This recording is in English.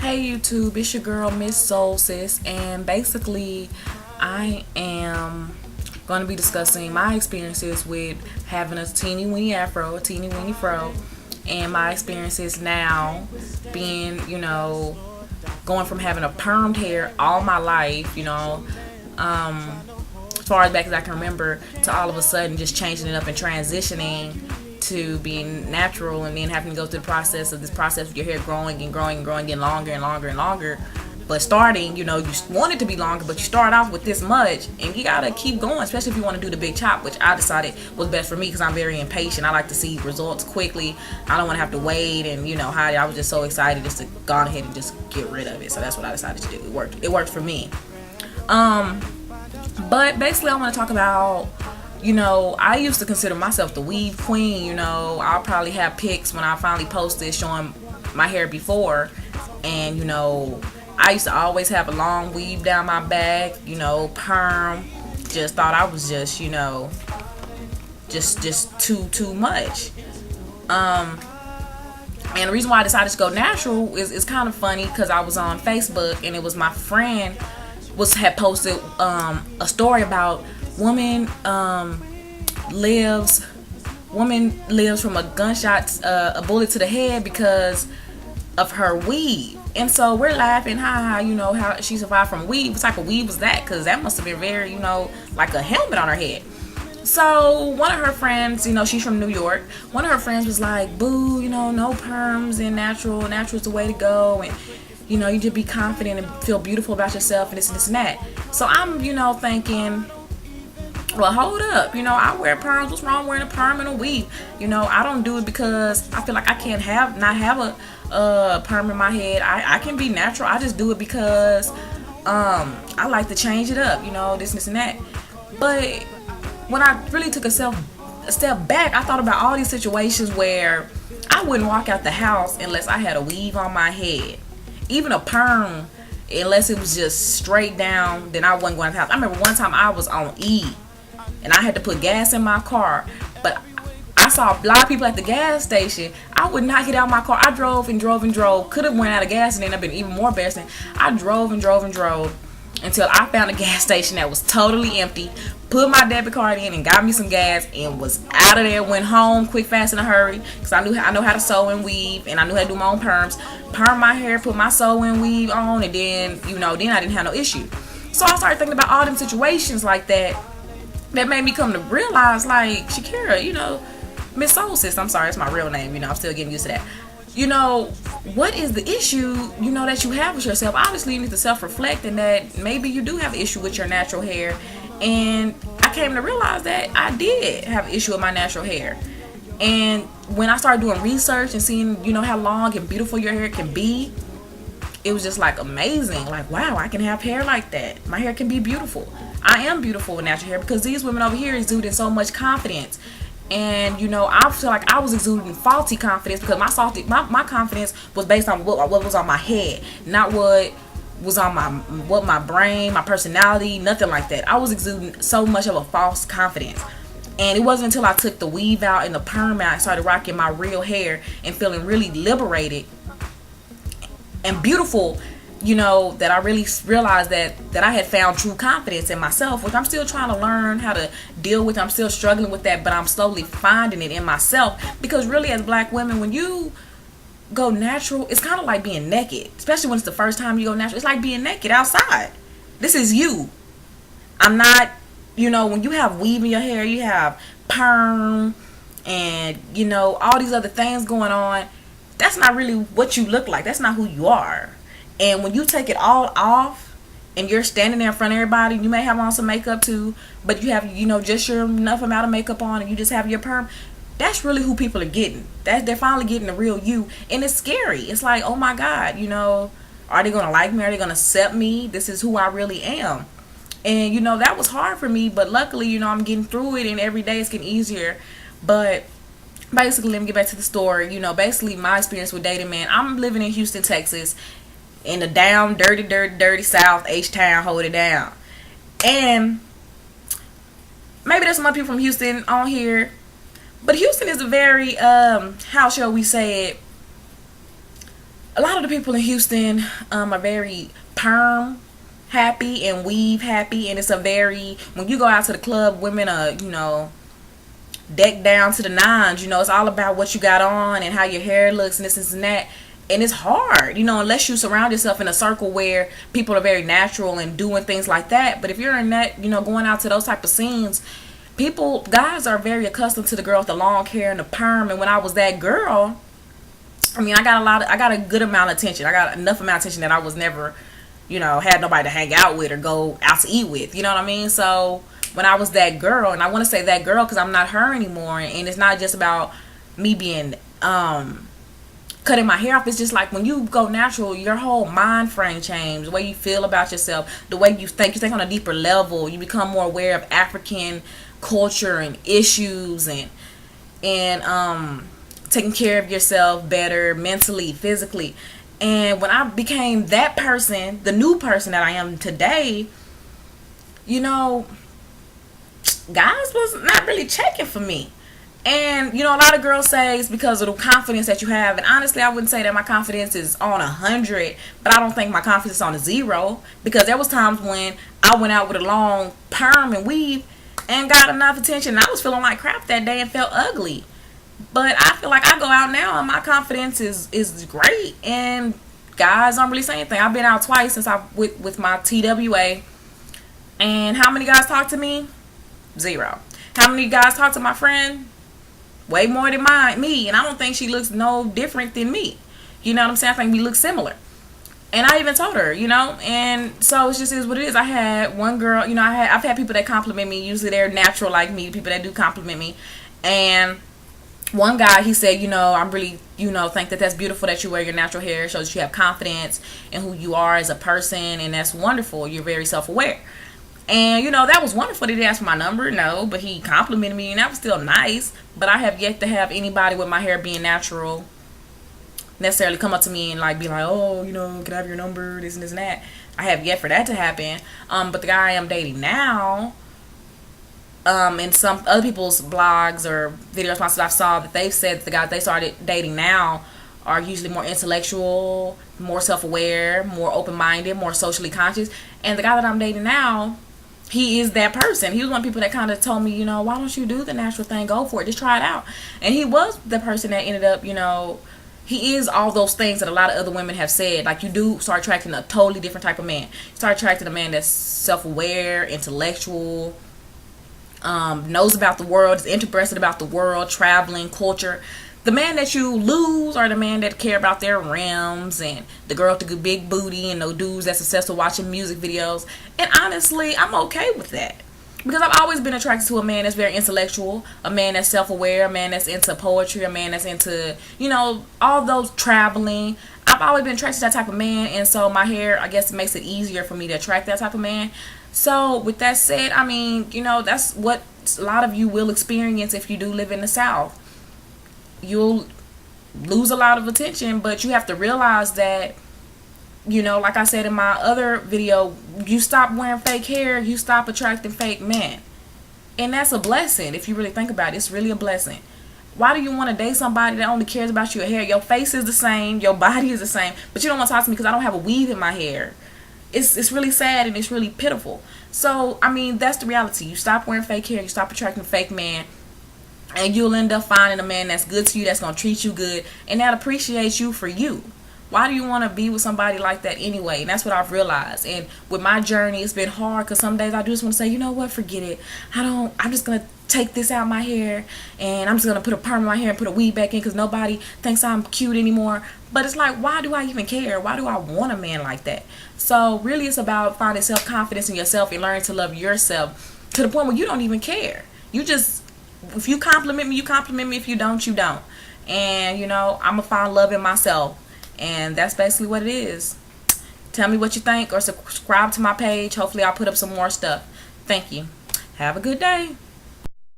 Hey YouTube, it's your girl Miss Soul Sis, and basically I am going to be discussing my experiences with having a teeny weeny afro, a teeny weeny fro, and my experiences now being, going from having a permed hair all my life, as far as back as I can remember, to all of a sudden just changing it up and transitioning to being natural, and then having to go through the process with your hair growing and growing and growing, getting longer and longer and longer. But starting, you want it to be longer, but you start off with this much, and you gotta keep going, especially if you want to do the big chop, which I decided was best for me because I'm very impatient. I like to see results quickly. I don't want to have to wait, and I was just so excited just to go ahead and just get rid of it. So that's what I decided to do. It worked. It worked for me. But basically, I want to talk about. I used to consider myself the weave queen. I'll probably have pics when I finally post this showing my hair before. And, I used to always have a long weave down my back, perm. Just thought I was just, just too much. And the reason why I decided to go natural is kind of funny because I was on Facebook and it was my friend had posted a story about woman lives from a gunshot, a bullet to the head because of her weave. And so we're laughing, how she survived from weave. What type of weave was that? Because that must have been very, like a helmet on her head. So one of her friends, she's from New York. One of her friends was like, boo, no perms and natural is the way to go. And you just be confident and feel beautiful about yourself and this and that. So I'm, thinking, well, hold up. I wear perms. What's wrong wearing a perm and a weave? I don't do it because I feel like I can't not have a perm in my head. I can be natural. I just do it because I like to change it up, this and that. But when I really took a step back, I thought about all these situations where I wouldn't walk out the house unless I had a weave on my head. Even a perm, unless it was just straight down, then I wasn't going to the house. I remember one time I was on E and I had to put gas in my car, but I saw a lot of people at the gas station. I would not get out of my car. I drove and drove and drove. Could have went out of gas and then I've been even more embarrassing. I drove and drove and drove until I found a gas station that was totally empty, put my debit card in and got me some gas and was out of there. Went home quick, fast, in a hurry because I know how to sew and weave, and I knew how to do my own perm my hair, put my sew and weave on, and then then I didn't have no issue. So I started thinking about all them situations like that made me come to realize, like, Shakira, Miss Soul Sis, I'm sorry, it's my real name, I'm still getting used to that. What is the issue, that you have with yourself? Obviously, you need to self-reflect, and that maybe you do have an issue with your natural hair. And I came to realize that I did have an issue with my natural hair. And when I started doing research and seeing, how long and beautiful your hair can be, it was just like amazing. Like, wow, I can have hair like that. My hair can be beautiful. I am beautiful with natural hair because these women over here exuding so much confidence. And I feel like I was exuding faulty confidence because my confidence was based on what was on my head, not what was on my brain, my personality, nothing like that. I was exuding so much of a false confidence. And it wasn't until I took the weave out and the perm out and started rocking my real hair and feeling really liberated and beautiful, that I really realized that I had found true confidence in myself, which I'm still trying to learn how to deal with. I'm still struggling with that, but I'm slowly finding it in myself. Because really, as black women, when you go natural, it's kind of like being naked, especially when it's the first time you go natural. It's like being naked outside. This is you. I'm not, when you have weave in your hair, you have perm and all these other things going on. That's not really what you look like. That's not who you are. And when you take it all off and you're standing there in front of everybody, you may have on some makeup too, but you have just your enough amount of makeup on and you just have your perm. That's really who people are getting. They're finally getting the real you. And it's scary. It's like, oh my God, are they going to like me? Are they going to accept me? This is who I really am. And, that was hard for me. But luckily, I'm getting through it. And every day it's getting easier. But basically, let me get back to the story. Basically my experience with dating, man. I'm living in Houston, Texas. In the down, dirty South, H-Town, hold it down. And maybe there's some other people from Houston on here. But Houston is a very, how shall we say it, a lot of the people in Houston are very perm happy and weave happy, and it's a very, when you go out to the club, women are, you know, decked down to the nines. You know, it's all about what you got on and how your hair looks and this and that. And it's hard, you know, unless you surround yourself in a circle where people are very natural and doing things like that. But if you're in that, you know, going out to those type of scenes, people, guys are very accustomed to the girl with the long hair and the perm. And when I was that girl, I mean, I got a good amount of attention. I got enough amount of attention that I was never, you know, had nobody to hang out with or go out to eat with. You know what I mean? So when I was that girl, and I want to say that girl because I'm not her anymore, and it's not just about me being cutting my hair off. It's just like when you go natural, your whole mind frame changes, the way you feel about yourself, the way you think on a deeper level. You become more aware of African culture and issues, and taking care of yourself better mentally, physically. And when I became that person, the new person that I am today, you know, guys was not really checking for me. And, you know, a lot of girls say it's because of the confidence that you have. And honestly, I wouldn't say that my confidence is on 100, but I don't think my confidence is on a 0. Because there was times when I went out with a long perm and weave and got enough attention. And I was feeling like crap that day and felt ugly. But I feel like I go out now and my confidence is great. And guys don't really say anything. I've been out twice since I with my TWA. And how many guys talk to me? 0. How many guys talk to my friend? Way more than me. And I don't think she looks no different than me. You know what I'm saying? I think we look similar. And I even told her, you know. And so it just is what it is. I had one girl, you know, I've had people that compliment me. Usually they're natural like me, people that do compliment me. And one guy, he said, you know, I'm really, you know, think that that's beautiful that you wear your natural hair. It shows you have confidence in who you are as a person. And that's wonderful. You're very self-aware. And, you know, that was wonderful. He didn't ask for my number, no, but he complimented me, and that was still nice. But I have yet to have anybody with my hair being natural necessarily come up to me and, like, be like, oh, you know, can I have your number, this and this and that. I have yet for that to happen. But the guy I am dating now, in some other people's blogs or video responses I saw, that they've said that the guys they started dating now are usually more intellectual, more self-aware, more open-minded, more socially conscious. And the guy that I'm dating now, he is that person. He was one of the people that kind of told me, you know, why don't you do the natural thing? Go for it. Just try it out. And he was the person that ended up, you know, he is all those things that a lot of other women have said. Like, you do start attracting a totally different type of man. You start attracting a man that's self-aware, intellectual, knows about the world, is interested about the world, traveling, culture. The man that you lose are the man that care about their rims and the girl with the big booty and those dudes that's obsessed with watching music videos. And honestly, I'm okay with that. Because I've always been attracted to a man that's very intellectual, a man that's self-aware, a man that's into poetry, a man that's into, you know, all those traveling. I've always been attracted to that type of man. And so my hair, I guess it makes it easier for me to attract that type of man. So with that said, I mean, you know, that's what a lot of you will experience if you do live in the South. You'll lose a lot of attention, but you have to realize that, you know, like I said in my other video, you stop wearing fake hair, you stop attracting fake men. And that's a blessing if you really think about it. It's really a blessing. Why do you want to date somebody that only cares about your hair? Your face is the same, your body is the same, but you don't want to talk to me because I don't have a weave in my hair. It's really sad and it's really pitiful. So, I mean, that's the reality. You stop wearing fake hair, you stop attracting fake men, and you'll end up finding a man that's good to you, that's going to treat you good, and that appreciates you for you. Why do you want to be with somebody like that anyway? And that's what I've realized. And with my journey, it's been hard because some days I just want to say, you know what, forget it. I'm just going to take this out of my hair, and I'm just going to put a perm in my hair and put a weave back in because nobody thinks I'm cute anymore. But it's like, why do I even care? Why do I want a man like that? So really it's about finding self-confidence in yourself and learning to love yourself to the point where you don't even care. You just, if you compliment me, you compliment me. If you don't, you don't. And, you know, I'm going to find love in myself. And that's basically what it is. Tell me what you think or subscribe to my page. Hopefully I'll put up some more stuff. Thank you. Have a good day.